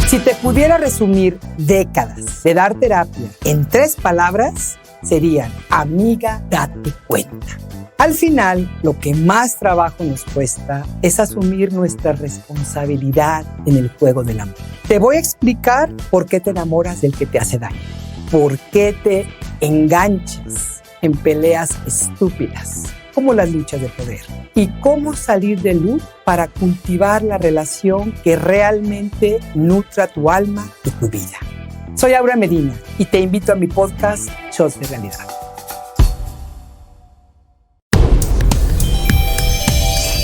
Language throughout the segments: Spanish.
Si te pudiera resumir décadas de dar terapia en 3 palabras, serían: amiga, date cuenta. Al final, lo que más trabajo nos cuesta es asumir nuestra responsabilidad en el juego del amor. Te voy a explicar por qué te enamoras del que te hace daño, por qué te enganchas en peleas estúpidas, como las luchas de poder, y cómo salir del loop para cultivar la relación que realmente nutra tu alma y tu vida. Soy Aura Medina y te invito a mi podcast Shots de Realidad.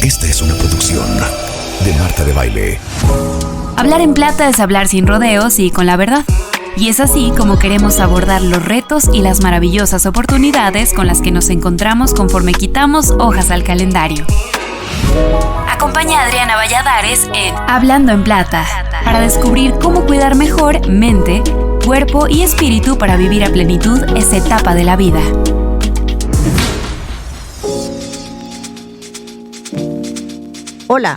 Esta es una producción de Marta de Baile. Hablar en plata es hablar sin rodeos y con la verdad. Y es así como queremos abordar los retos y las maravillosas oportunidades con las que nos encontramos conforme quitamos hojas al calendario. Acompaña a Adriana Valladares en Hablando en Plata para descubrir cómo cuidar mejor mente, cuerpo y espíritu para vivir a plenitud esta etapa de la vida. Hola,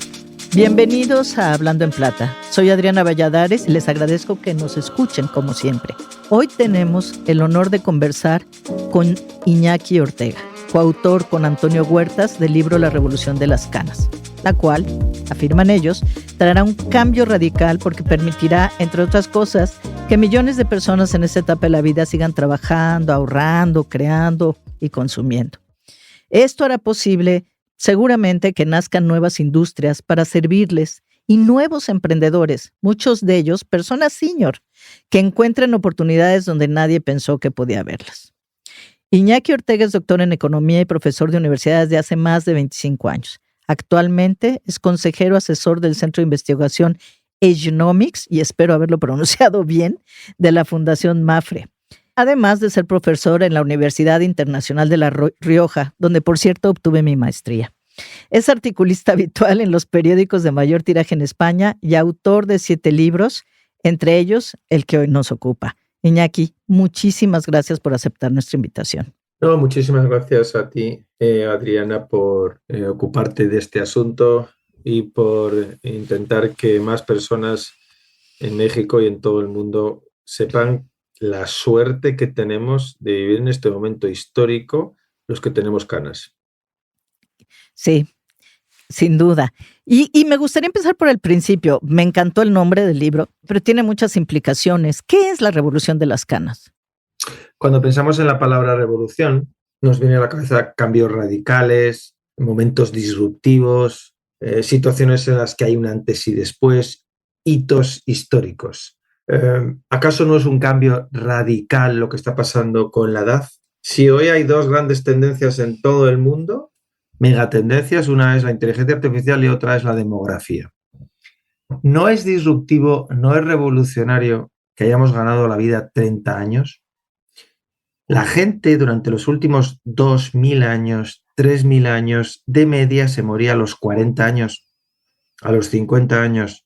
bienvenidos a Hablando en Plata. Soy Adriana Valladares y les agradezco que nos escuchen como siempre. Hoy tenemos el honor de conversar con Iñaki Ortega, coautor con Antonio Huertas del libro La Revolución de las Canas, la cual, afirman ellos, traerá un cambio radical porque permitirá, entre otras cosas, que millones de personas en esta etapa de la vida sigan trabajando, ahorrando, creando y consumiendo. Esto hará posible seguramente que nazcan nuevas industrias para servirles y nuevos emprendedores, muchos de ellos personas senior, que encuentren oportunidades donde nadie pensó que podía haberlas. Iñaki Ortega es doctor en economía y profesor de universidades de hace más de 25 años. Actualmente es consejero asesor del Centro de Investigación Agenomics, y espero haberlo pronunciado bien, de la Fundación Mafre. Además de ser profesor en la Universidad Internacional de La Rioja, donde por cierto obtuve mi maestría. Es articulista habitual en los periódicos de mayor tiraje en España y autor de 7 libros, entre ellos el que hoy nos ocupa. Iñaki, muchísimas gracias por aceptar nuestra invitación. No, muchísimas gracias a ti, Adriana, por ocuparte de este asunto y por intentar que más personas en México y en todo el mundo sepan la suerte que tenemos de vivir en este momento histórico los que tenemos canas. Sí, sin duda. Y me gustaría empezar por el principio. Me encantó el nombre del libro, pero tiene muchas implicaciones. ¿Qué es la revolución de las canas? Cuando pensamos en la palabra revolución, nos viene a la cabeza cambios radicales, momentos disruptivos, situaciones en las que hay un antes y después, hitos históricos. ¿Acaso no es un cambio radical lo que está pasando con la edad? Si hoy hay 2 grandes tendencias en todo el mundo, megatendencias, una es la inteligencia artificial y otra es la demografía. ¿No es disruptivo, no es revolucionario que hayamos ganado la vida 30 años? La gente durante los últimos 2000 años, 3000 años, de media se moría a los 40 años, a los 50 años.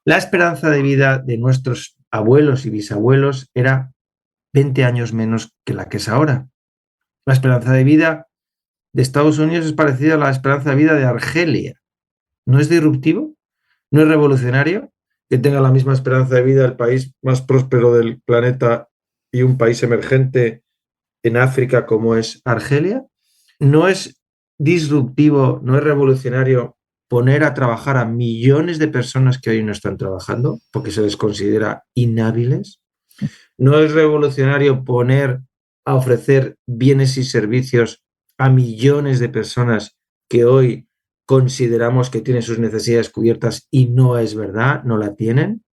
La esperanza de vida de nuestros abuelos y bisabuelos era 20 años menos que la que es ahora. La esperanza de vida de Estados Unidos es parecida a la esperanza de vida de Argelia. ¿No es disruptivo? ¿No es revolucionario que tenga la misma esperanza de vida el país más próspero del planeta y un país emergente en África como es Argelia? ¿No es disruptivo, no es revolucionario poner a trabajar a millones de personas que hoy no están trabajando porque se les considera inhábiles? ¿No es revolucionario poner a ofrecer bienes y servicios a millones de personas que hoy consideramos que tienen sus necesidades cubiertas y no es verdad, no la tienen?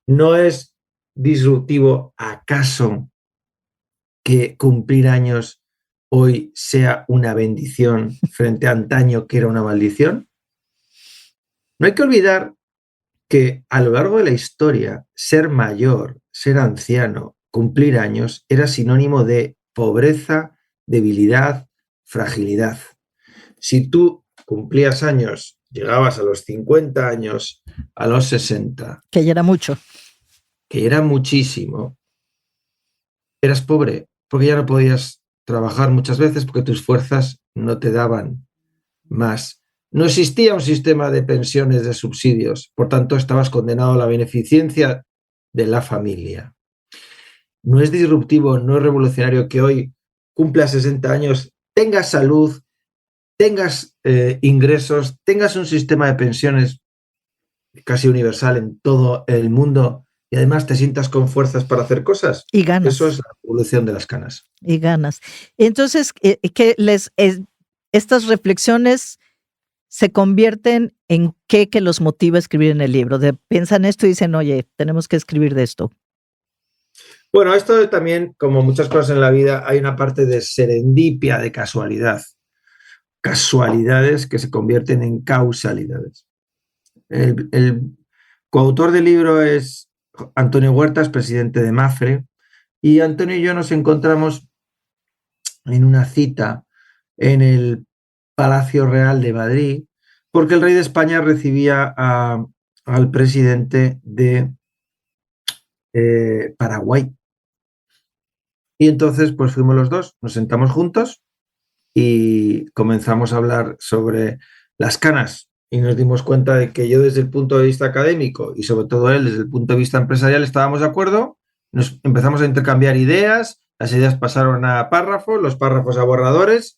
¿No es disruptivo acaso que cumplir años hoy sea una bendición frente a antaño que era una maldición? No hay que olvidar que a lo largo de la historia, ser mayor, ser anciano, cumplir años, era sinónimo de pobreza, debilidad, fragilidad. Si tú cumplías años, llegabas a los 50 años, a los 60, Que ya era mucho. que era muchísimo, eras pobre, porque ya no podías trabajar muchas veces porque tus fuerzas no te daban más No existía un sistema de pensiones, de subsidios, por tanto estabas condenado a la beneficencia de la familia. No es disruptivo, no es revolucionario que hoy cumplas 60 años, tengas salud, tengas ingresos, tengas un sistema de pensiones casi universal en todo el mundo y además te sientas con fuerzas para hacer cosas. Y ganas. Eso es la evolución de las canas. Y ganas. Entonces, estas reflexiones se convierten en qué que los motiva a escribir en el libro. Piensan esto y dicen, oye, tenemos que escribir de esto. Bueno, esto también, como muchas cosas en la vida, hay una parte de serendipia, de casualidad. Casualidades que se convierten en causalidades. El coautor del libro es Antonio Huertas, presidente de Mafre, y Antonio y yo nos encontramos en una cita en el Palacio Real de Madrid, porque el rey de España recibía al presidente de Paraguay. Y entonces pues fuimos los dos, nos sentamos juntos y comenzamos a hablar sobre las canas y nos dimos cuenta de que yo desde el punto de vista académico y sobre todo él desde el punto de vista empresarial estábamos de acuerdo, nos empezamos a intercambiar ideas, las ideas pasaron a párrafos, los párrafos a borradores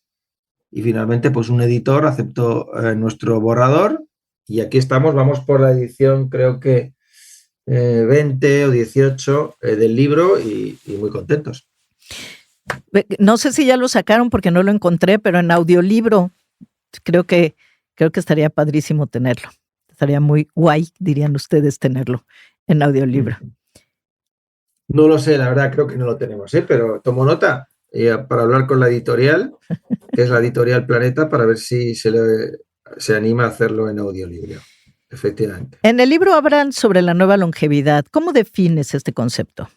y finalmente pues un editor aceptó nuestro borrador y aquí estamos, vamos por la edición creo que 20 o 18 del libro y muy contentos. No sé si ya lo sacaron porque no lo encontré, pero en audiolibro creo que estaría padrísimo tenerlo. Estaría muy guay, dirían ustedes, tenerlo en audiolibro. No lo sé, la verdad creo que no lo tenemos, pero tomo nota para hablar con la editorial, que es la editorial Planeta, para ver si se anima a hacerlo en audiolibro. Efectivamente. En el libro hablan sobre la nueva longevidad. ¿Cómo defines este concepto?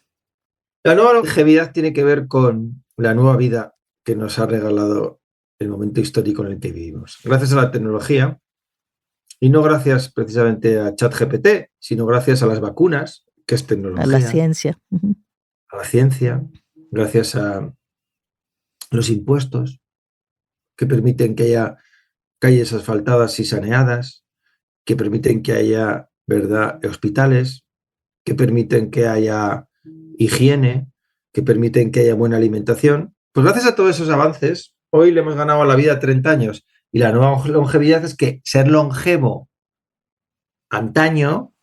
La nueva longevidad tiene que ver con la nueva vida que nos ha regalado el momento histórico en el que vivimos. Gracias a la tecnología, y no gracias precisamente a ChatGPT, sino gracias a las vacunas, que es tecnología. A la ciencia. A la ciencia, gracias a los impuestos, que permiten que haya calles asfaltadas y saneadas, que permiten que haya, ¿verdad?, hospitales, que permiten que haya higiene, que permiten que haya buena alimentación. Pues gracias a todos esos avances, hoy le hemos ganado a la vida 30 años. Y la nueva longevidad es que ser longevo antaño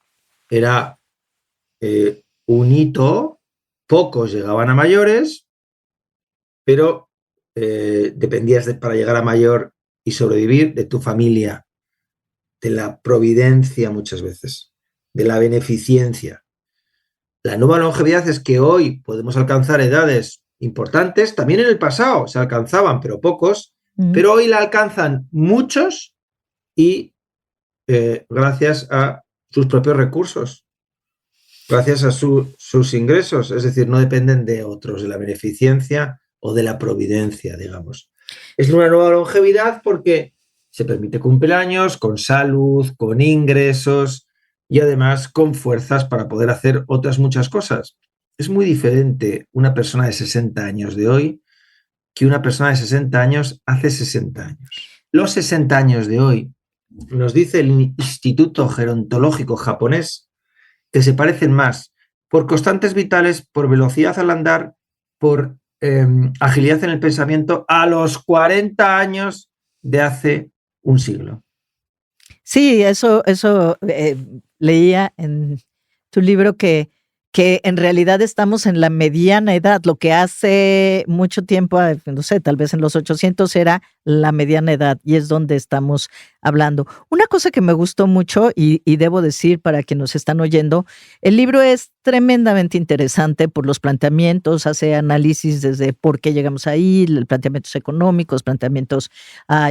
era un hito, pocos llegaban a mayores, pero dependías para llegar a mayor y sobrevivir de tu familia, de la providencia muchas veces, de la beneficencia. La nueva longevidad es que hoy podemos alcanzar edades importantes, también en el pasado se alcanzaban, pero pocos, pero hoy la alcanzan muchos y gracias a sus propios recursos, gracias a sus ingresos, es decir, no dependen de otros, de la beneficencia o de la providencia, digamos. Es una nueva longevidad porque se permite cumpleaños con salud, con ingresos y además con fuerzas para poder hacer otras muchas cosas. Es muy diferente una persona de 60 años de hoy que una persona de 60 años hace 60 años. Los 60 años de hoy, nos dice el Instituto Gerontológico japonés, que se parecen más por constantes vitales, por velocidad al andar, por agilidad en el pensamiento a los 40 años de hace un siglo. Sí, eso leía en tu libro que en realidad estamos en la mediana edad. Lo que hace mucho tiempo, no sé, tal vez en los 800 era la mediana edad y es donde estamos hablando. Una cosa que me gustó mucho y debo decir para quienes nos están oyendo, el libro es tremendamente interesante por los planteamientos, hace análisis desde por qué llegamos ahí, planteamientos económicos, planteamientos,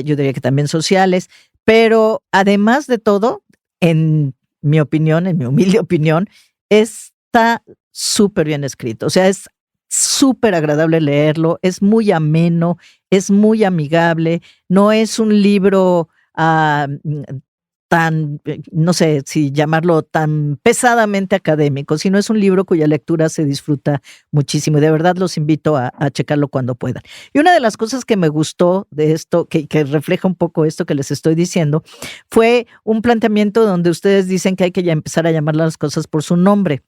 yo diría que también sociales, pero además de todo, en mi opinión, en mi humilde opinión, está súper bien escrito. O sea, es súper agradable leerlo, es muy ameno, es muy amigable, no es un libro tan, no sé si llamarlo tan pesadamente académico, sino es un libro cuya lectura se disfruta muchísimo y de verdad los invito a checarlo cuando puedan. Y una de las cosas que me gustó de esto, que refleja un poco esto que les estoy diciendo, fue un planteamiento donde ustedes dicen que hay que ya empezar a llamar las cosas por su nombre.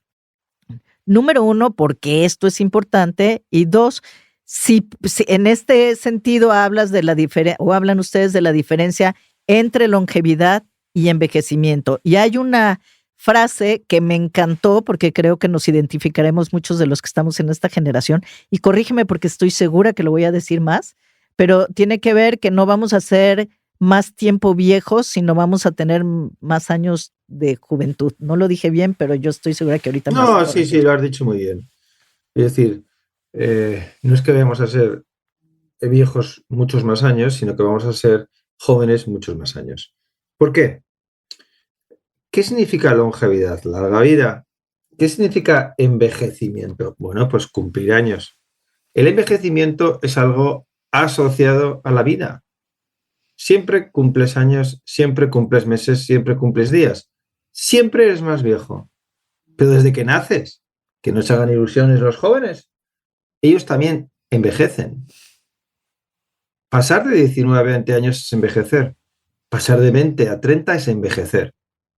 Número uno, porque esto es importante, y dos, si en este sentido hablas de la diferencia, o hablan ustedes de la diferencia entre longevidad y envejecimiento. Y hay una frase que me encantó porque creo que nos identificaremos muchos de los que estamos en esta generación, y corrígeme porque estoy segura que lo voy a decir más, pero tiene que ver que no vamos a ser más tiempo viejos, sino vamos a tener más años de juventud. No lo dije bien, pero yo estoy segura que ahorita... No, sí, lo has dicho muy bien. Es decir, no es que vayamos a ser viejos muchos más años, sino que vamos a ser jóvenes muchos más años. ¿Por qué? ¿Qué significa longevidad? Larga vida. ¿Qué significa envejecimiento? Bueno, pues cumplir años. El envejecimiento es algo asociado a la vida. Siempre cumples años, siempre cumples meses, siempre cumples días. Siempre eres más viejo. Pero desde que naces, que no se hagan ilusiones los jóvenes, ellos también envejecen. Pasar de 19 a 20 años es envejecer. Pasar de 20 a 30 es envejecer.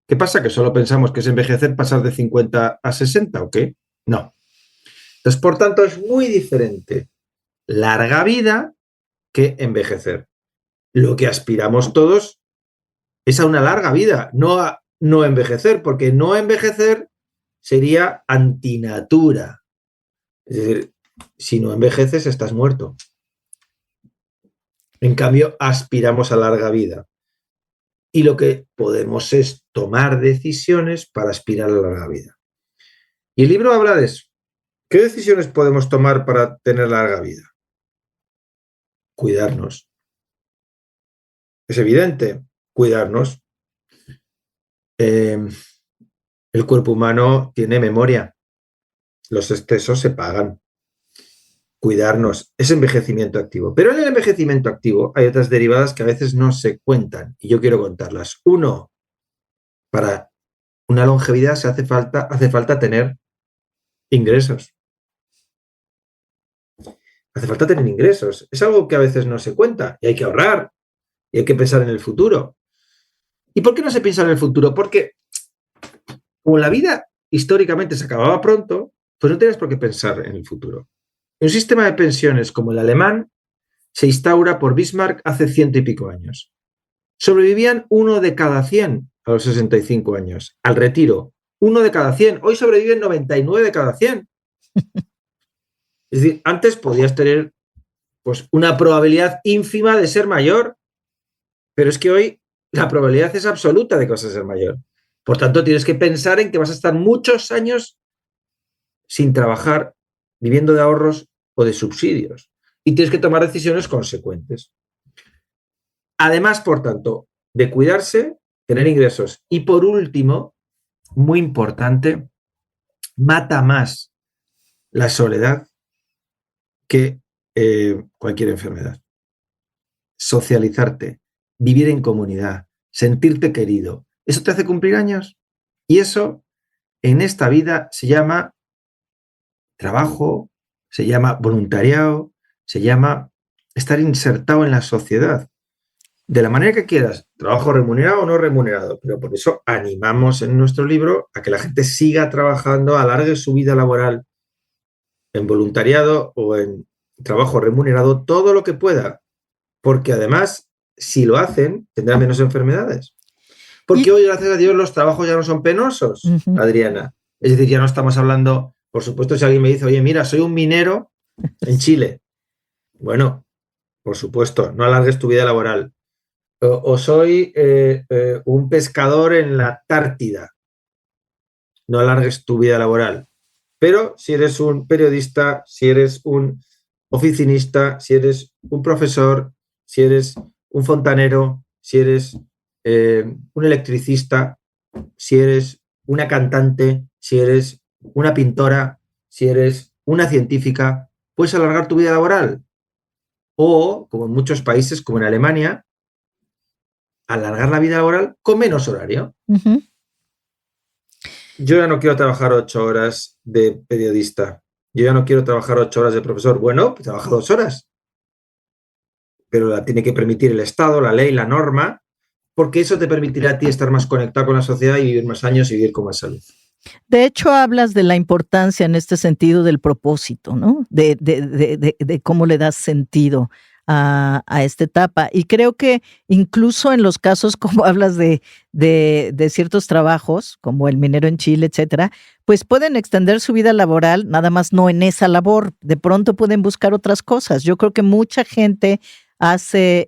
¿Qué pasa? ¿Que solo pensamos que es envejecer pasar de 50 a 60 o qué? No. Entonces, por tanto, es muy diferente larga vida que envejecer. Lo que aspiramos todos es a una larga vida, no a no envejecer, porque no envejecer sería antinatura. Es decir, si no envejeces, estás muerto. En cambio, aspiramos a larga vida. Y lo que podemos es tomar decisiones para aspirar a la larga vida. Y el libro habla de eso. ¿Qué decisiones podemos tomar para tener larga vida? Cuidarnos. Es evidente, cuidarnos. El cuerpo humano tiene memoria. Los excesos se pagan. Cuidarnos es envejecimiento activo. Pero en el envejecimiento activo hay otras derivadas que a veces no se cuentan y yo quiero contarlas. Uno, para una longevidad hace falta tener ingresos. Hace falta tener ingresos. Es algo que a veces no se cuenta y hay que ahorrar y hay que pensar en el futuro. ¿Y por qué no se piensa en el futuro? Porque como la vida históricamente se acababa pronto, pues no tienes por qué pensar en el futuro. Un sistema de pensiones como el alemán se instaura por Bismarck hace 100 y pico años. Sobrevivían 1 de cada 100 a los 65 años. Al retiro, 1 de cada 100. Hoy sobreviven 99 de cada 100. Es decir, antes podías tener pues, una probabilidad ínfima de ser mayor, pero es que hoy la probabilidad es absoluta de que vas a ser mayor. Por tanto, tienes que pensar en que vas a estar muchos años sin trabajar, viviendo de ahorros o de subsidios. Y tienes que tomar decisiones consecuentes. Además, por tanto, de cuidarse, tener ingresos. Y por último, muy importante, mata más la soledad que cualquier enfermedad. Socializarte, vivir en comunidad, sentirte querido. Eso te hace cumplir años. Y eso, en esta vida, se llama trabajo, se llama voluntariado, se llama estar insertado en la sociedad. De la manera que quieras, trabajo remunerado o no remunerado, pero por eso animamos en nuestro libro a que la gente siga trabajando, alargue su vida laboral en voluntariado o en trabajo remunerado todo lo que pueda, porque además, si lo hacen, tendrán menos enfermedades. Porque hoy, gracias a Dios, los trabajos ya no son penosos, Adriana. Es decir, ya no estamos hablando, por supuesto, si alguien me dice, oye, mira, soy un minero en Chile. Bueno, por supuesto, no alargues tu vida laboral. O soy un pescador en la Antártida. No alargues tu vida laboral. Pero si eres un periodista, si eres un oficinista, si eres un profesor, si eres un fontanero, si eres un electricista, si eres una cantante, si eres una pintora, si eres una científica, puedes alargar tu vida laboral. O, como en muchos países, como en Alemania, alargar la vida laboral con menos horario. Ujú. Yo ya no quiero trabajar 8 horas de periodista. Yo ya no quiero trabajar 8 horas de profesor. Bueno, pues trabaja 2 horas. Pero la tiene que permitir el Estado, la ley, la norma, porque eso te permitirá a ti estar más conectado con la sociedad y vivir más años y vivir con más salud. De hecho, hablas de la importancia en este sentido del propósito, ¿no? De cómo le das sentido a esta etapa. Y creo que incluso en los casos, como hablas de ciertos trabajos, como el minero en Chile, etcétera, pues pueden extender su vida laboral, nada más no en esa labor. De pronto pueden buscar otras cosas. Yo creo que mucha gente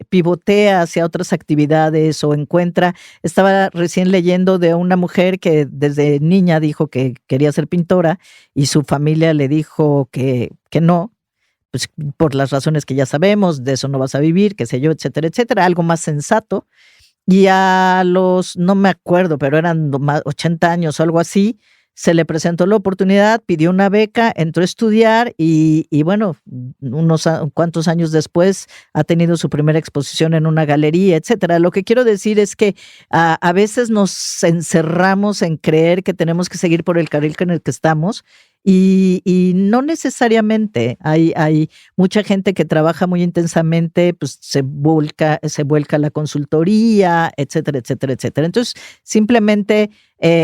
pivotea hacia otras actividades o encuentra. Estaba recién leyendo de una mujer que desde niña dijo que quería ser pintora y su familia le dijo que no, pues por las razones que ya sabemos, de eso no vas a vivir, qué sé yo, etcétera, etcétera, algo más sensato. Y a los, no me acuerdo, pero eran 80 años o algo así, se le presentó la oportunidad, pidió una beca, entró a estudiar y bueno, unos cuantos años después ha tenido su primera exposición en una galería, etcétera. Lo que quiero decir es que a veces nos encerramos en creer que tenemos que seguir por el carril en el que estamos y no necesariamente. Hay mucha gente que trabaja muy intensamente, pues se vuelca a la consultoría, etcétera, etcétera, etcétera. Entonces, simplemente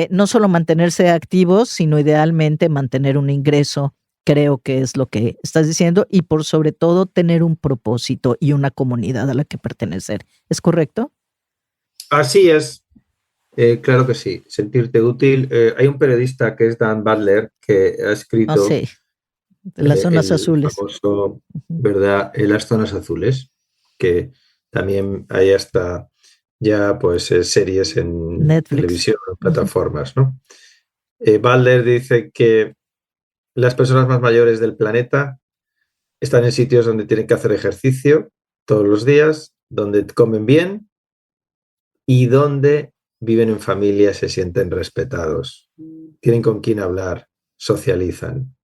no solo mantenerse activos, sino idealmente mantener un ingreso, creo que es lo que estás diciendo, y por sobre todo tener un propósito y una comunidad a la que pertenecer. ¿Es correcto? Así es. Claro que sí, sentirte útil. Hay un periodista que es Dan Butler que ha escrito Sí, las zonas el azules. famoso, ¿verdad? Las zonas azules, que también hay hasta ya pues series en Netflix. televisión, en plataformas, ¿no? Butler dice que las personas más mayores del planeta están en sitios donde tienen que hacer ejercicio todos los días, donde comen bien y donde viven en familia, se sienten respetados, tienen con quién hablar, socializan.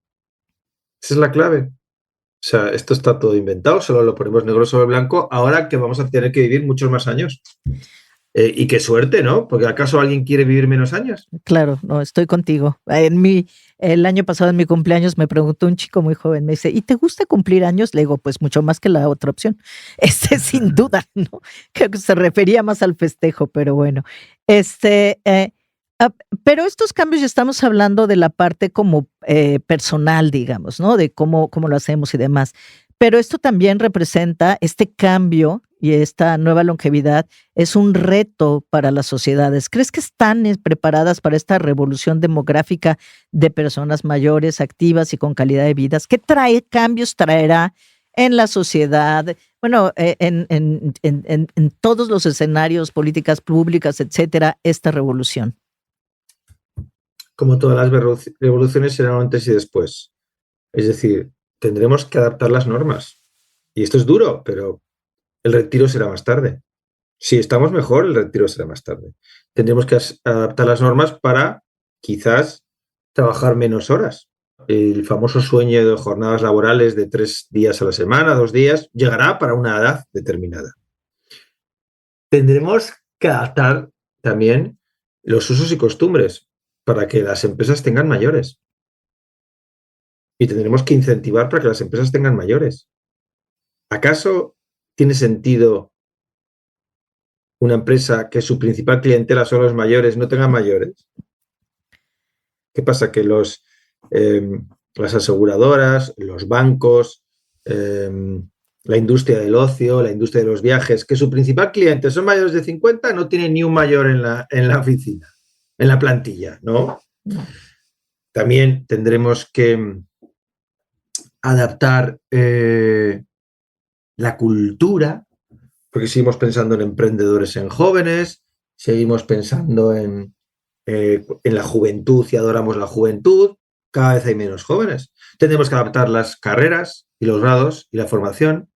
Esa es la clave. O sea, esto está todo inventado, solo lo ponemos negro sobre blanco, ahora que vamos a tener que vivir muchos más años. Y qué suerte, ¿no? Porque ¿acaso alguien quiere vivir menos años? Claro, no, estoy contigo. El año pasado en mi cumpleaños me preguntó un chico muy joven, me dice, ¿y te gusta cumplir años? Le digo, pues mucho más que la otra opción. Sin duda, ¿no? Creo que se refería más al festejo, pero bueno. Pero estos cambios ya estamos hablando de la parte como personal, digamos, ¿no? De cómo lo hacemos y demás. Pero esto también representa este cambio y esta nueva longevidad es un reto para las sociedades. ¿Crees que están preparadas para esta revolución demográfica de personas mayores, activas y con calidad de vidas? ¿Qué cambios traerá en la sociedad? Bueno, en todos los escenarios, políticas públicas, etcétera, esta revolución. Como todas las revoluciones serán antes y después. Es decir, tendremos que adaptar las normas. Y esto es duro, pero el retiro será más tarde. Si estamos mejor, el retiro será más tarde. Tendremos que adaptar las normas para quizás trabajar menos horas. El famoso sueño de jornadas laborales de 3 días a la semana, 2 días, llegará para una edad determinada. Tendremos que adaptar también los usos y costumbres para que las empresas tengan mayores. Y tendremos que incentivar para que las empresas tengan mayores. ¿Acaso tiene sentido una empresa que su principal clientela son los mayores no tenga mayores? ¿Qué pasa? Que las aseguradoras, los bancos, la industria del ocio, la industria de los viajes, que su principal cliente son mayores de 50, no tienen ni un mayor en la oficina, en la plantilla, ¿no? También tendremos que adaptar la cultura, porque seguimos pensando en emprendedores en jóvenes, seguimos pensando en la juventud y adoramos la juventud, cada vez hay menos jóvenes. Tendremos que adaptar las carreras y los grados y la formación,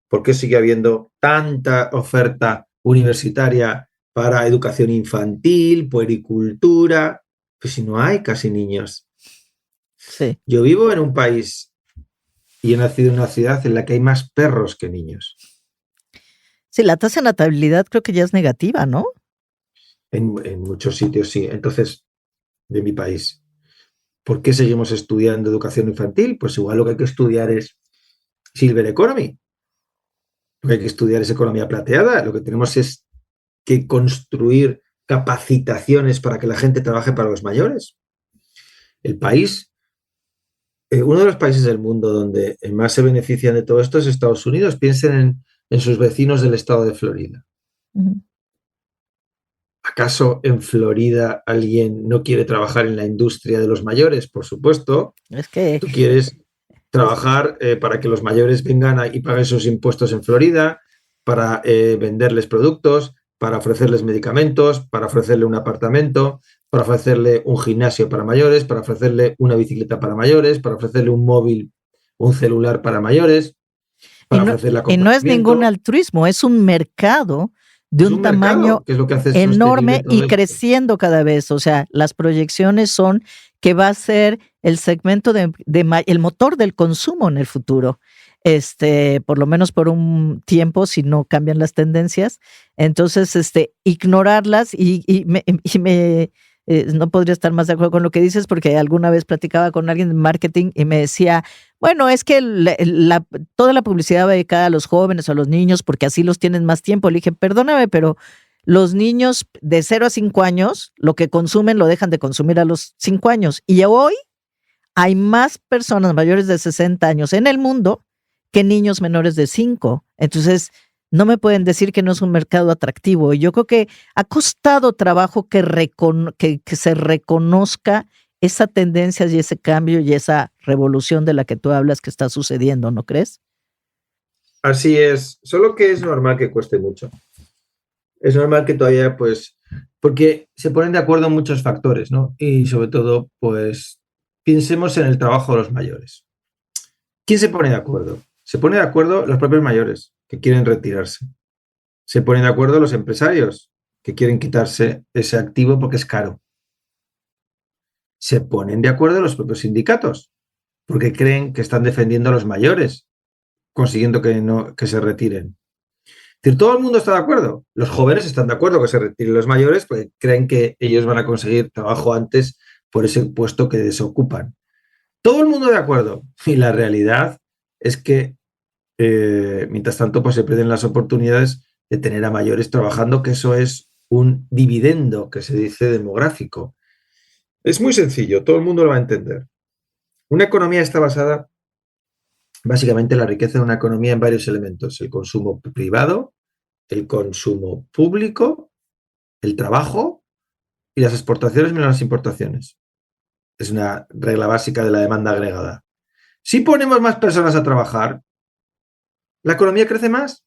porque sigue habiendo tanta oferta universitaria para educación infantil, puericultura, pues si no hay casi niños. Sí. Yo vivo en un país y he nacido en una ciudad en la que hay más perros que niños. Sí, la tasa de natalidad creo que ya es negativa, ¿no? En muchos sitios sí. Entonces, de mi país, ¿por qué seguimos estudiando educación infantil? Pues igual lo que hay que estudiar es Silver Economy. Lo que hay que estudiar es economía plateada. Lo que tenemos es que construir capacitaciones para que la gente trabaje para los mayores. El país, uno de los países del mundo donde más se benefician de todo esto es Estados Unidos. Piensen en sus vecinos del estado de Florida. Ujú. ¿Acaso en Florida alguien no quiere trabajar en la industria de los mayores? Por supuesto. Es que Tú quieres trabajar para que los mayores vengan y paguen sus impuestos en Florida, para venderles productos, para ofrecerles medicamentos, para ofrecerle un apartamento, para ofrecerle un gimnasio para mayores, para ofrecerle una bicicleta para mayores, para ofrecerle un móvil, un celular para mayores, Y para no, ofrecerle y no es ningún acompañamiento. altruismo, es un mercado de Es un un mercado, tamaño que es lo que hace sostenible enorme todo y esto. creciendo cada vez. O sea, las proyecciones son que va a ser el segmento el motor del consumo en el futuro. Por lo menos por un tiempo, si no cambian las tendencias. Entonces, ignorarlas no podría estar más de acuerdo con lo que dices, porque alguna vez platicaba con alguien de marketing y me decía, bueno, es que toda la publicidad va dedicada a los jóvenes o a los niños porque así los tienen más tiempo. Le dije, perdóname, pero los niños de 0 a 5 años, lo que consumen lo dejan de consumir a los 5 años. Y hoy hay más personas mayores de 60 años en el mundo que niños menores de 5. Entonces, no me pueden decir que no es un mercado atractivo. Y yo creo que ha costado trabajo que se reconozca esa tendencia y ese cambio y esa revolución de la que tú hablas que está sucediendo, ¿no crees? Así es, solo que es normal que cueste mucho. Es normal que todavía, pues, porque se ponen de acuerdo muchos factores, ¿no? Y sobre todo, pues, pensemos en el trabajo de los mayores. ¿Quién se pone de acuerdo? Se pone de acuerdo los propios mayores que quieren retirarse. Se ponen de acuerdo los empresarios que quieren quitarse ese activo porque es caro. Se ponen de acuerdo los propios sindicatos porque creen que están defendiendo a los mayores, consiguiendo que se retiren. Es decir, todo el mundo está de acuerdo. Los jóvenes están de acuerdo que se retiren los mayores porque creen que ellos van a conseguir trabajo antes por ese puesto que desocupan. Todo el mundo de acuerdo. Y la realidad es que, mientras tanto, pues se pierden las oportunidades de tener a mayores trabajando, que eso es un dividendo que se dice demográfico. Es muy sencillo, todo el mundo lo va a entender. Una economía está basada, básicamente, la riqueza de una economía en varios elementos: el consumo privado, el consumo público, el trabajo y las exportaciones menos las importaciones. Es una regla básica de la demanda agregada. Si ponemos más personas a trabajar, la economía crece más.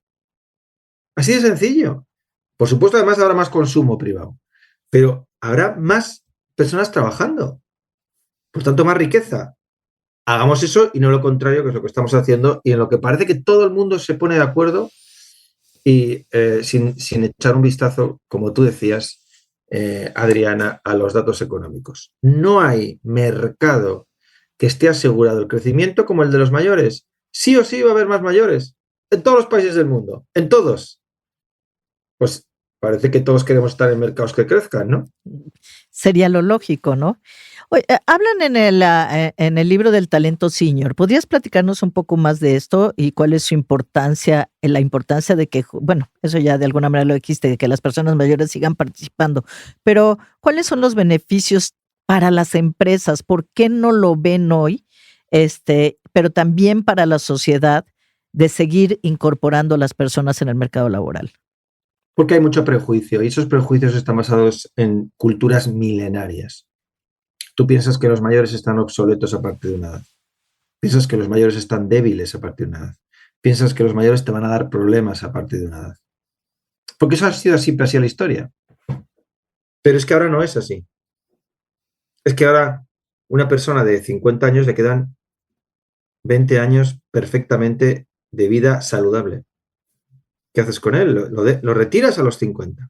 Así de sencillo. Por supuesto, además habrá más consumo privado, pero habrá más personas trabajando. Por tanto, más riqueza. Hagamos eso y no lo contrario, que es lo que estamos haciendo y en lo que parece que todo el mundo se pone de acuerdo y sin echar un vistazo, como tú decías, Adriana, a los datos económicos. No hay mercado que esté asegurado el crecimiento como el de los mayores. Sí o sí va a haber más mayores en todos los países del mundo, en todos. Pues parece que todos queremos estar en mercados que crezcan, ¿no? Sería lo lógico, ¿no? Oye, hablan en el libro del talento senior. ¿Podrías platicarnos un poco más de esto y cuál es su importancia, la importancia de que, bueno, eso ya de alguna manera lo dijiste, de que las personas mayores sigan participando, pero ¿cuáles son los beneficios para las empresas? ¿Por qué no lo ven hoy? Pero también para la sociedad de seguir incorporando a las personas en el mercado laboral. Porque hay mucho prejuicio y esos prejuicios están basados en culturas milenarias. Tú piensas que los mayores están obsoletos a partir de una edad. Piensas que los mayores están débiles a partir de una edad. Piensas que los mayores te van a dar problemas a partir de una edad. Porque eso ha sido siempre así en la historia. Pero es que ahora no es así. Es que ahora una persona de 50 años le quedan 20 años perfectamente de vida saludable. ¿Qué haces con él? Lo retiras a los 50.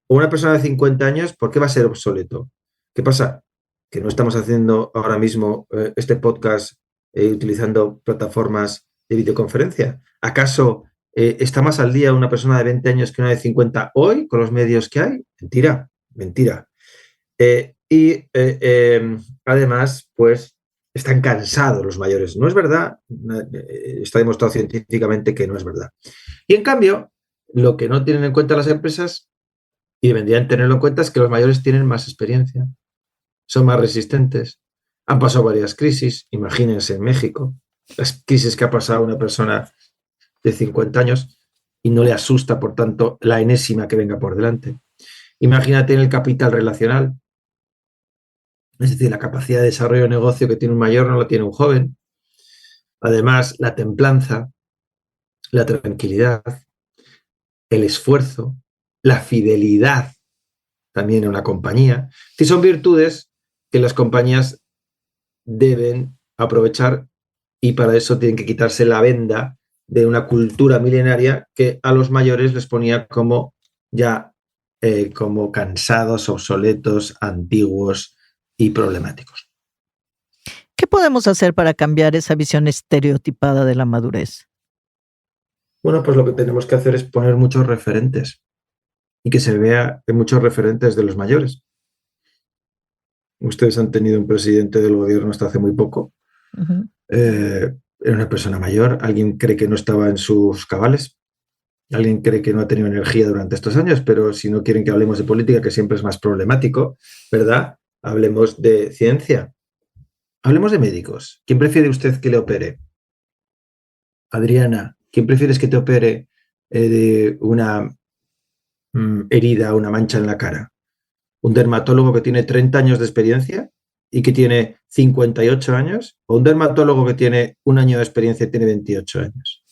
O una persona de 50 años, ¿por qué va a ser obsoleto? ¿Qué pasa? Que no estamos haciendo ahora mismo este podcast utilizando plataformas de videoconferencia. ¿Acaso ¿Está más al día una persona de 20 años que una de 50 hoy con los medios que hay? Mentira, mentira. Además, pues están cansados los mayores. No es verdad, está demostrado científicamente que no es verdad. Y en cambio, lo que no tienen en cuenta las empresas, y deberían tenerlo en cuenta, es que los mayores tienen más experiencia, son más resistentes, han pasado varias crisis. Imagínense en México, las crisis que ha pasado una persona de 50 años y no le asusta, por tanto, la enésima que venga por delante. Imagínate en el capital relacional, es decir, la capacidad de desarrollo de negocio que tiene un mayor no la tiene un joven. Además, la templanza, la tranquilidad, el esfuerzo, la fidelidad también en una compañía, que son virtudes que las compañías deben aprovechar, y para eso tienen que quitarse la venda de una cultura milenaria que a los mayores les ponía como ya como cansados, obsoletos, antiguos y problemáticos. ¿Qué podemos hacer para cambiar esa visión estereotipada de la madurez? Bueno, pues lo que tenemos que hacer es poner muchos referentes y que se vea en muchos referentes de los mayores. Ustedes han tenido un presidente del gobierno hasta hace muy poco. Uh-huh. Era una persona mayor. ¿Alguien cree que no estaba en sus cabales? ¿Alguien cree que no ha tenido energía durante estos años? Pero si no quieren que hablemos de política, que siempre es más problemático, ¿verdad? Hablemos de ciencia. Hablemos de médicos. ¿Quién prefiere usted que le opere? Adriana, ¿quién prefieres que te opere de una herida, una mancha en la cara? ¿Un dermatólogo que tiene 30 años de experiencia y que tiene 58 años? ¿O un dermatólogo que tiene un año de experiencia y tiene 28 años?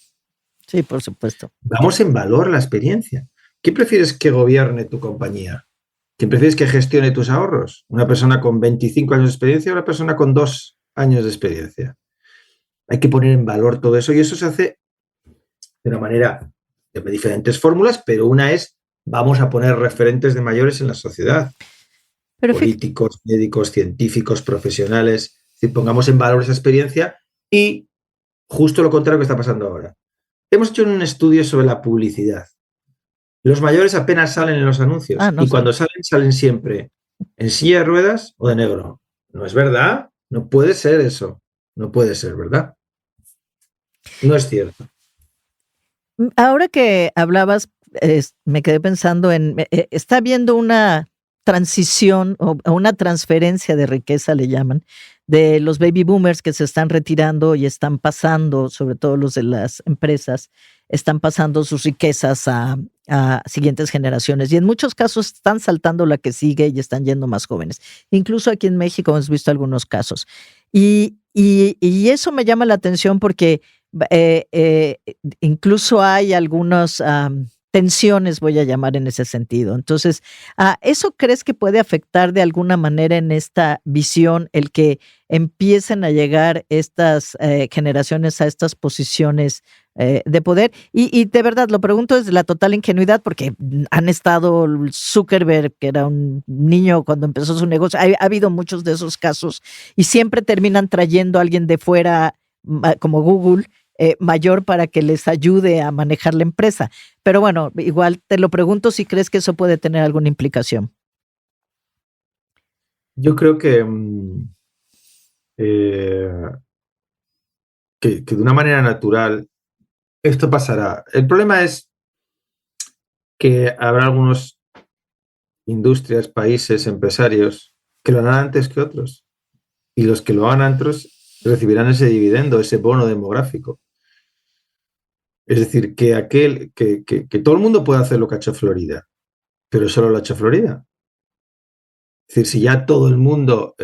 Sí, por supuesto. Vamos en valor la experiencia. ¿Quién prefieres que gobierne tu compañía? ¿Quién prefieres que gestione tus ahorros? ¿Una persona con 25 años de experiencia o una persona con 2 años de experiencia? Hay que poner en valor todo eso, y eso se hace de una manera, de diferentes fórmulas, pero una es: vamos a poner referentes de mayores en la sociedad. Pero políticos, médicos, científicos, profesionales. Es decir, pongamos en valor esa experiencia, y justo lo contrario que está pasando ahora. Hemos hecho un estudio sobre la publicidad. Los mayores apenas salen en los anuncios, y cuando salen siempre en silla de ruedas o de negro. ¿No es verdad? No puede ser eso. No puede ser, ¿verdad? No es cierto. Ahora que hablabas, me quedé pensando en, está habiendo una transición o una transferencia de riqueza, le llaman, de los baby boomers que se están retirando y están pasando, sobre todo los de las empresas, están pasando sus riquezas a siguientes generaciones, y en muchos casos están saltando la que sigue y están yendo más jóvenes. Incluso aquí en México hemos visto algunos casos. Y eso me llama la atención porque incluso hay algunas tensiones, voy a llamar, en ese sentido. Entonces, ¿eso crees que puede afectar de alguna manera en esta visión el que empiecen a llegar estas generaciones a estas posiciones de poder? Y de verdad, lo pregunto desde la total ingenuidad, porque han estado Zuckerberg, que era un niño cuando empezó su negocio. Ha habido muchos de esos casos y siempre terminan trayendo a alguien de fuera, como Google, mayor, para que les ayude a manejar la empresa. Pero bueno, igual te lo pregunto si crees que eso puede tener alguna implicación. Yo creo que de una manera natural esto pasará. El problema es que habrá algunas industrias, países, empresarios que lo harán antes que otros, y los que lo hagan antes recibirán ese dividendo, ese bono demográfico. Es decir, que todo el mundo puede hacer lo que ha hecho Florida, pero solo lo ha hecho Florida. Es decir, si ya todo el mundo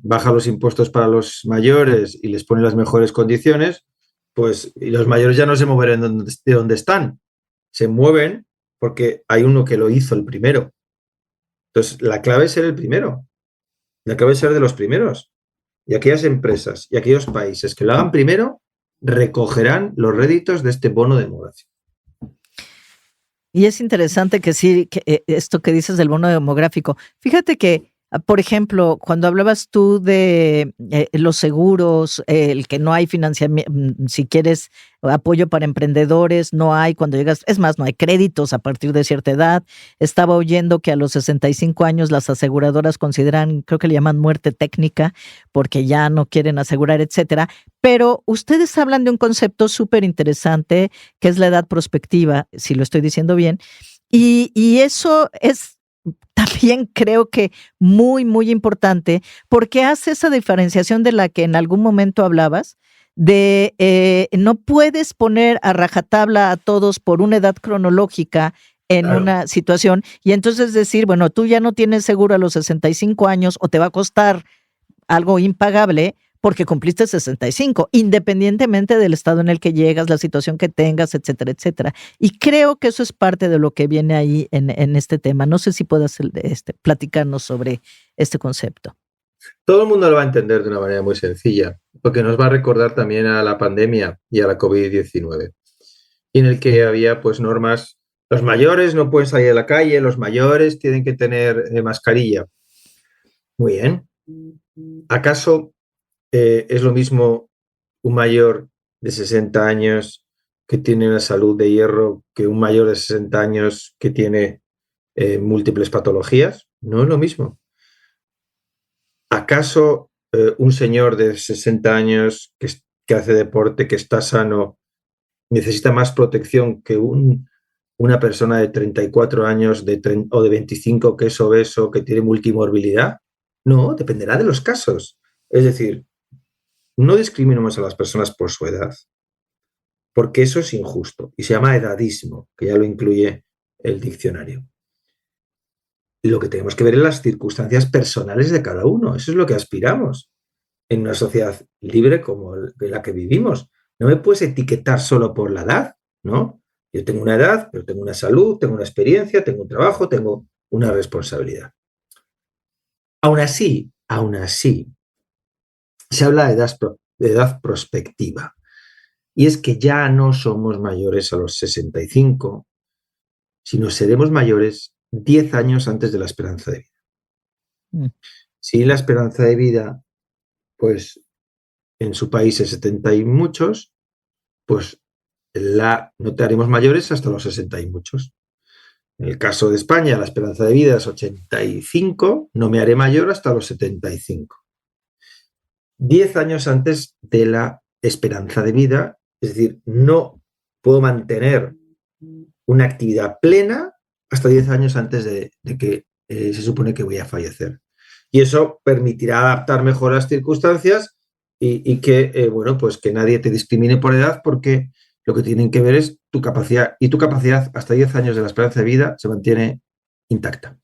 baja los impuestos para los mayores y les pone las mejores condiciones, pues y los mayores ya no se moverán de donde están. Se mueven porque hay uno que lo hizo el primero. Entonces, la clave es ser el primero. La clave es ser de los primeros. Y aquellas empresas y aquellos países que lo hagan primero recogerán los réditos de este bono demográfico. Y es interesante que sí, que esto que dices del bono demográfico. Fíjate que por ejemplo, cuando hablabas tú de los seguros, el que no hay financiamiento, si quieres apoyo para emprendedores, no hay cuando llegas, es más, no hay créditos a partir de cierta edad. Estaba oyendo que a los 65 años las aseguradoras consideran, creo que le llaman muerte técnica, porque ya no quieren asegurar, etcétera. Pero ustedes hablan de un concepto súper interesante, que es la edad prospectiva, si lo estoy diciendo bien, y eso es también creo que muy, muy importante, porque hace esa diferenciación de la que en algún momento hablabas, de no puedes poner a rajatabla a todos por una edad cronológica en Claro. una situación, y entonces decir, bueno, tú ya no tienes seguro a los 65 años o te va a costar algo impagable porque cumpliste 65, independientemente del estado en el que llegas, la situación que tengas, etcétera, etcétera. Y creo que eso es parte de lo que viene ahí en este tema. No sé si puedas platicarnos sobre este concepto. Todo el mundo lo va a entender de una manera muy sencilla, porque nos va a recordar también a la pandemia y a la COVID-19, y en el que había pues normas, los mayores no pueden salir a la calle, los mayores tienen que tener mascarilla. Muy bien. ¿Acaso es lo mismo un mayor de 60 años que tiene una salud de hierro que un mayor de 60 años que tiene múltiples patologías? No es lo mismo. ¿Acaso un señor de 60 años que hace deporte, que está sano, necesita más protección que una persona de 34 años o de 25 que es obeso, que tiene multimorbilidad? No, dependerá de los casos. Es decir, no discriminemos a las personas por su edad, porque eso es injusto y se llama edadismo, que ya lo incluye el diccionario. Lo que tenemos que ver es las circunstancias personales de cada uno. Eso es lo que aspiramos en una sociedad libre como la que vivimos. No me puedes etiquetar solo por la edad, ¿no? Yo tengo una edad, pero tengo una salud, tengo una experiencia, tengo un trabajo, tengo una responsabilidad. Aún así, se habla de edad prospectiva. Y es que ya no somos mayores a los 65, sino seremos mayores 10 años antes de la esperanza de vida. Si la esperanza de vida, pues en su país es 70 y muchos, pues no te haremos mayores hasta los 60 y muchos. En el caso de España, la esperanza de vida es 85, no me haré mayor hasta los 75. 10 años antes de la esperanza de vida, es decir, no puedo mantener una actividad plena hasta 10 años antes de que se supone que voy a fallecer. Y eso permitirá adaptar mejor las circunstancias y que, bueno, pues que nadie te discrimine por edad, porque lo que tienen que ver es tu capacidad, y tu capacidad hasta 10 años de la esperanza de vida se mantiene intacta.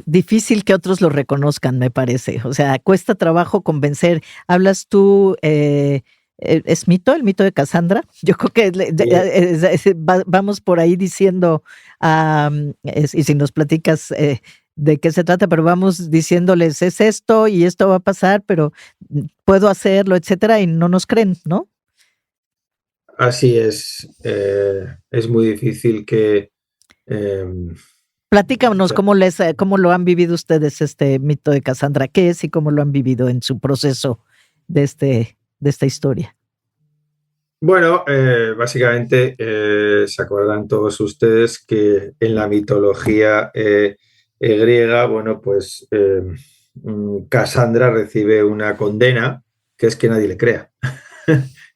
Difícil que otros lo reconozcan, me parece. O sea, cuesta trabajo convencer. Hablas tú, ¿es mito, el mito de Cassandra? Yo creo que vamos por ahí diciendo, y si nos platicas de qué se trata, pero vamos diciéndoles, es esto y esto va a pasar, pero puedo hacerlo, etcétera, y no nos creen, ¿no? Así es muy difícil que... Platícanos cómo lo han vivido ustedes este mito de Cassandra, qué es y cómo lo han vivido en su proceso de esta historia. Bueno, básicamente se acuerdan todos ustedes que en la mitología griega, bueno, pues Cassandra recibe una condena, que es que nadie le crea,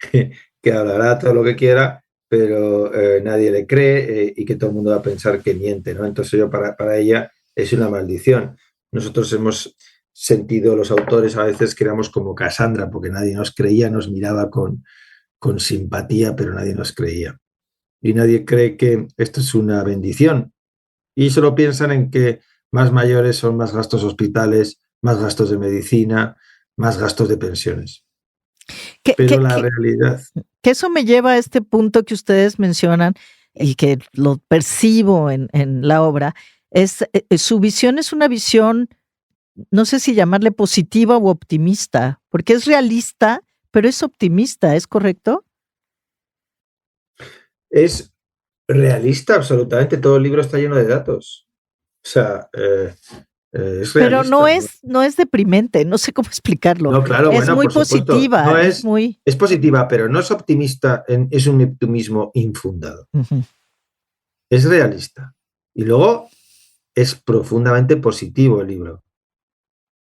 que hablará todo lo que quiera, pero nadie le cree y que todo el mundo va a pensar que miente, ¿no? Entonces para ella es una maldición. Nosotros hemos sentido, los autores a veces que éramos como Cassandra, porque nadie nos creía, nos miraba con simpatía, pero nadie nos creía. Y nadie cree que esto es una bendición. Y solo piensan en que más mayores son más gastos hospitales, más gastos de medicina, más gastos de pensiones. Pero la realidad... Que eso me lleva a este punto que ustedes mencionan y que lo percibo en la obra, es su visión es una visión, no sé si llamarle positiva o optimista, porque es realista, pero es optimista, ¿es correcto? Es Realista, absolutamente. Todo el libro está lleno de datos. O sea, es realista. Pero no es deprimente, no sé cómo explicarlo. No, claro, Es bueno, muy por supuesto. positiva, No es muy... es positiva, pero no es optimista, es un optimismo infundado. Ujú. Es realista. Y luego es profundamente positivo el libro.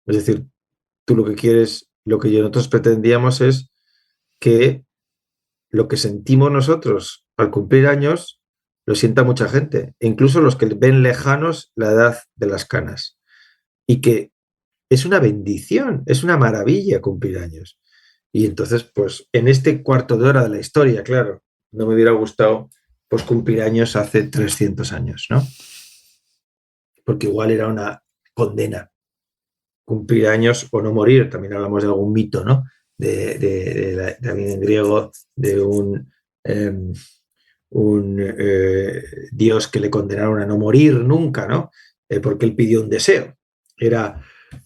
Es decir, tú lo que quieres, lo que nosotros pretendíamos es que lo que sentimos nosotros al cumplir años lo sienta mucha gente, e incluso los que ven lejanos la edad de las canas. Y que es una bendición, es una maravilla cumplir años. Y entonces, pues, en este cuarto de hora de la historia, claro, no me hubiera gustado pues cumplir años hace 300 años, ¿no? Porque igual era una condena cumplir años o no morir. También hablamos de algún mito, ¿no? También en griego, de un dios que le condenaron a no morir nunca, ¿no? Porque él pidió un deseo.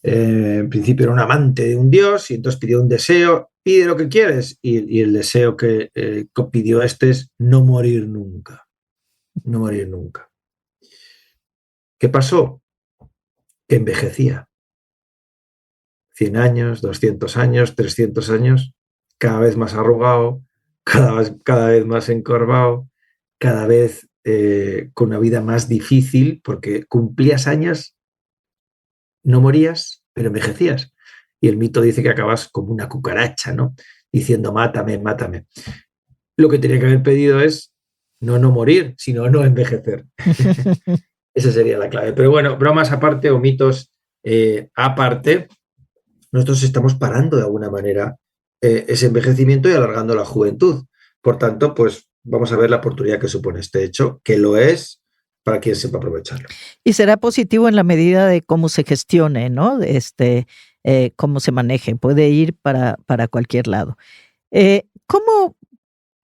En principio era un amante de un dios y entonces pidió un deseo, pide lo que quieres. Y el deseo que pidió es no morir nunca. No morir nunca. ¿Qué pasó? Que envejecía. 100 años, 200 años, 300 años, cada vez más arrugado, cada vez más encorvado, cada vez con una vida más difícil, porque cumplías años, no morías, pero envejecías. Y el mito dice que acabas como una cucaracha, ¿no? Diciendo, mátame, mátame. Lo que tenía que haber pedido es no morir, sino no envejecer. Esa sería la clave. Pero bueno, bromas aparte o mitos aparte, nosotros estamos parando de alguna manera ese envejecimiento y alargando la juventud. Por tanto, pues vamos a ver la oportunidad que supone este hecho, que lo es para quien sepa aprovecharlo. Y será positivo en la medida de cómo se gestione, ¿no? Cómo se maneje. Puede ir para cualquier lado. ¿Cómo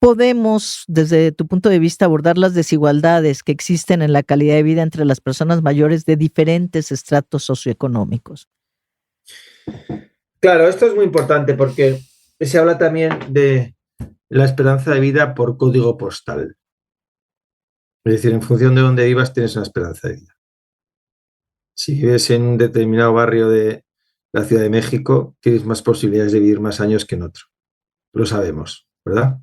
podemos, desde tu punto de vista, abordar las desigualdades que existen en la calidad de vida entre las personas mayores de diferentes estratos socioeconómicos? Claro, esto es muy importante porque se habla también de la esperanza de vida por código postal. Es decir, en función de dónde vivas tienes una esperanza de vida. Si vives en un determinado barrio de la Ciudad de México, tienes más posibilidades de vivir más años que en otro. Lo sabemos, ¿verdad?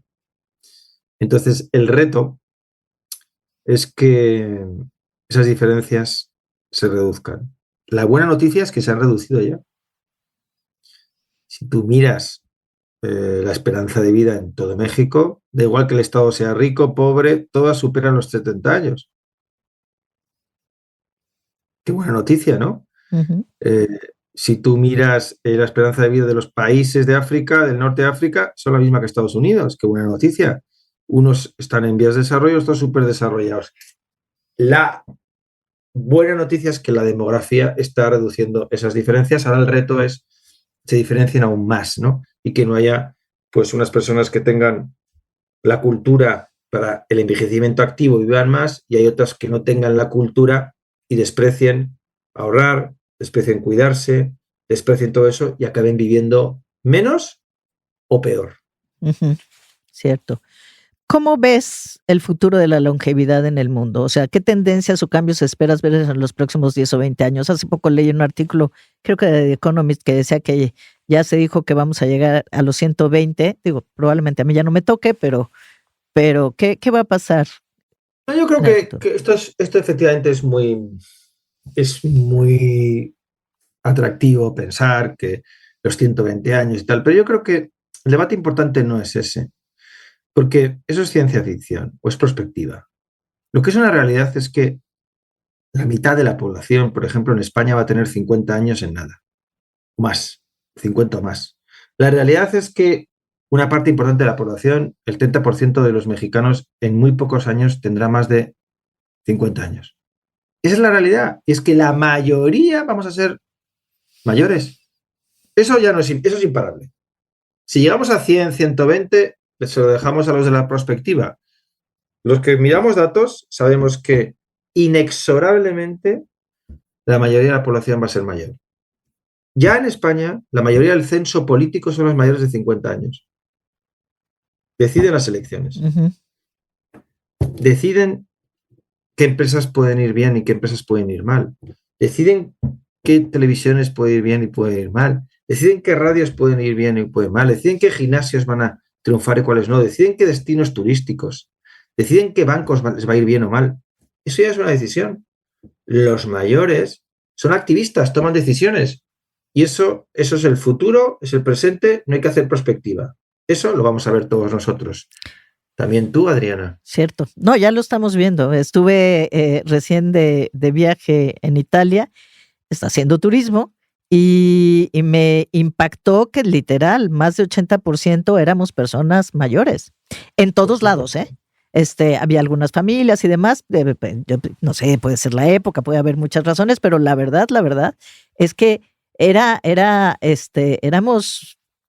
Entonces, el reto es que esas diferencias se reduzcan. La buena noticia es que se han reducido ya. Si tú miras la esperanza de vida en todo México, da igual que el estado sea rico, pobre, todas superan los 70 años. Qué buena noticia, ¿no? Uh-huh. Si tú miras la esperanza de vida de los países de África, del norte de África, son la misma que Estados Unidos. Qué buena noticia. Unos están en vías de desarrollo, otros súper desarrollados. La buena noticia es que la demografía está reduciendo esas diferencias. Ahora el reto es que se diferencien aún más, ¿no? Y que no haya pues unas personas que tengan la cultura para el envejecimiento activo y vivan más, y hay otras que no tengan la cultura y desprecien ahorrar, desprecien cuidarse, desprecien todo eso y acaben viviendo menos o peor. Uh-huh. Cierto. ¿Cómo ves el futuro de la longevidad en el mundo? O sea, ¿qué tendencias o cambios esperas ver en los próximos 10 o 20 años? Hace poco leí un artículo, creo que de The Economist, que decía que ya se dijo que vamos a llegar a los 120. Digo, probablemente a mí ya no me toque, pero ¿qué va a pasar? Yo creo que esto efectivamente es muy atractivo pensar que los 120 años y tal, pero yo creo que el debate importante no es ese. Porque eso es ciencia ficción o es prospectiva. Lo que es una realidad es que la mitad de la población, por ejemplo, en España va a tener 50 años en nada. O más, 50 o más. La realidad es que una parte importante de la población, el 30% de los mexicanos, en muy pocos años tendrá más de 50 años. Esa es la realidad. Y es que la mayoría vamos a ser mayores. Eso es imparable. Si llegamos a 100, 120... se lo dejamos a los de la prospectiva. Los que miramos datos sabemos que inexorablemente la mayoría de la población va a ser mayor. Ya en España, la mayoría del censo político son los mayores de 50 años. Deciden las elecciones. Uh-huh. deciden qué empresas pueden ir bien y qué empresas pueden ir mal. Deciden qué televisiones pueden ir bien y pueden ir mal. Deciden qué radios pueden ir bien y pueden ir mal. Deciden qué gimnasios van a triunfar y cuáles no. Deciden qué destinos turísticos. Deciden qué bancos les va a ir bien o mal. Eso ya es una decisión. Los mayores son activistas, toman decisiones. Y eso es el futuro, es el presente, no hay que hacer prospectiva. Eso lo vamos a ver todos nosotros. También tú, Adriana. Cierto. No, ya lo estamos viendo. Estuve recién de viaje en Italia, está haciendo turismo, y me impactó que literal, más de 80% éramos personas mayores. En todos lados, ¿eh? Había algunas familias y demás. Yo no sé, puede ser la época, puede haber muchas razones, pero la verdad es que éramos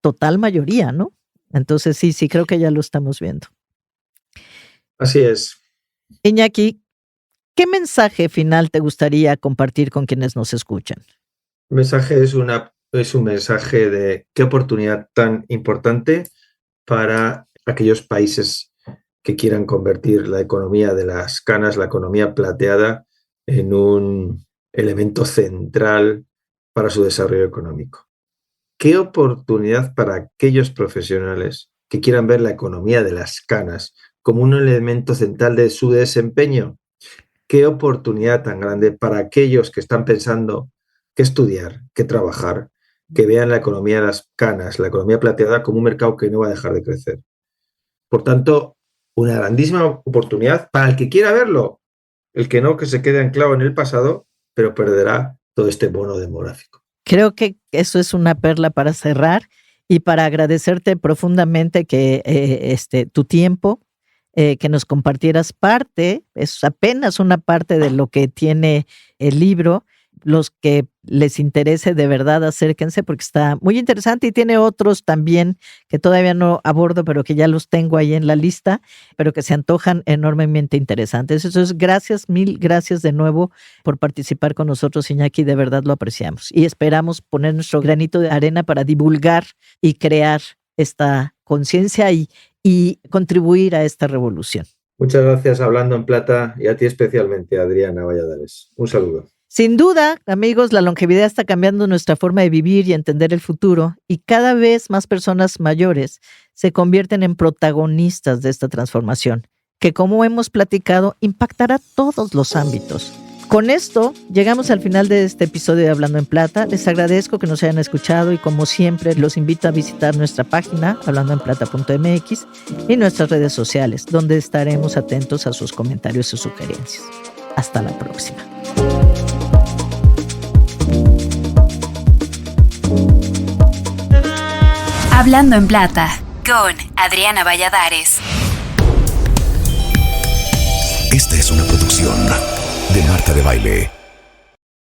total mayoría, ¿no? Entonces sí, creo que ya lo estamos viendo. Así es. Iñaki, ¿qué mensaje final te gustaría compartir con quienes nos escuchan? El mensaje es un mensaje de qué oportunidad tan importante para aquellos países que quieran convertir la economía de las canas, la economía plateada, en un elemento central para su desarrollo económico. Qué oportunidad para aquellos profesionales que quieran ver la economía de las canas como un elemento central de su desempeño. Qué oportunidad tan grande para aquellos que están pensando qué estudiar, qué trabajar, que vean la economía de las canas, la economía plateada como un mercado que no va a dejar de crecer. Por tanto, una grandísima oportunidad para el que quiera verlo. El que no, que se quede anclado en el pasado, pero perderá todo este bono demográfico. Creo que eso es una perla para cerrar y para agradecerte profundamente que tu tiempo, que nos compartieras parte, es apenas una parte de lo que tiene el libro. Los que les interese de verdad, acérquense porque está muy interesante y tiene otros también que todavía no abordo, pero que ya los tengo ahí en la lista, pero que se antojan enormemente interesantes. Entonces, mil gracias de nuevo por participar con nosotros, Iñaki, de verdad lo apreciamos y esperamos poner nuestro granito de arena para divulgar y crear esta conciencia y contribuir a esta revolución. Muchas gracias, Hablando en Plata, y a ti especialmente, Adriana Valladares. Un saludo. Sin duda, amigos, la longevidad está cambiando nuestra forma de vivir y entender el futuro, y cada vez más personas mayores se convierten en protagonistas de esta transformación, que, como hemos platicado, impactará todos los ámbitos. Con esto, llegamos al final de este episodio de Hablando en Plata. Les agradezco que nos hayan escuchado y, como siempre, los invito a visitar nuestra página, hablandoenplata.mx, y nuestras redes sociales, donde estaremos atentos a sus comentarios y sugerencias. Hasta la próxima. Hablando en Plata, con Adriana Valladares. Esta es una producción de Marta de Baile.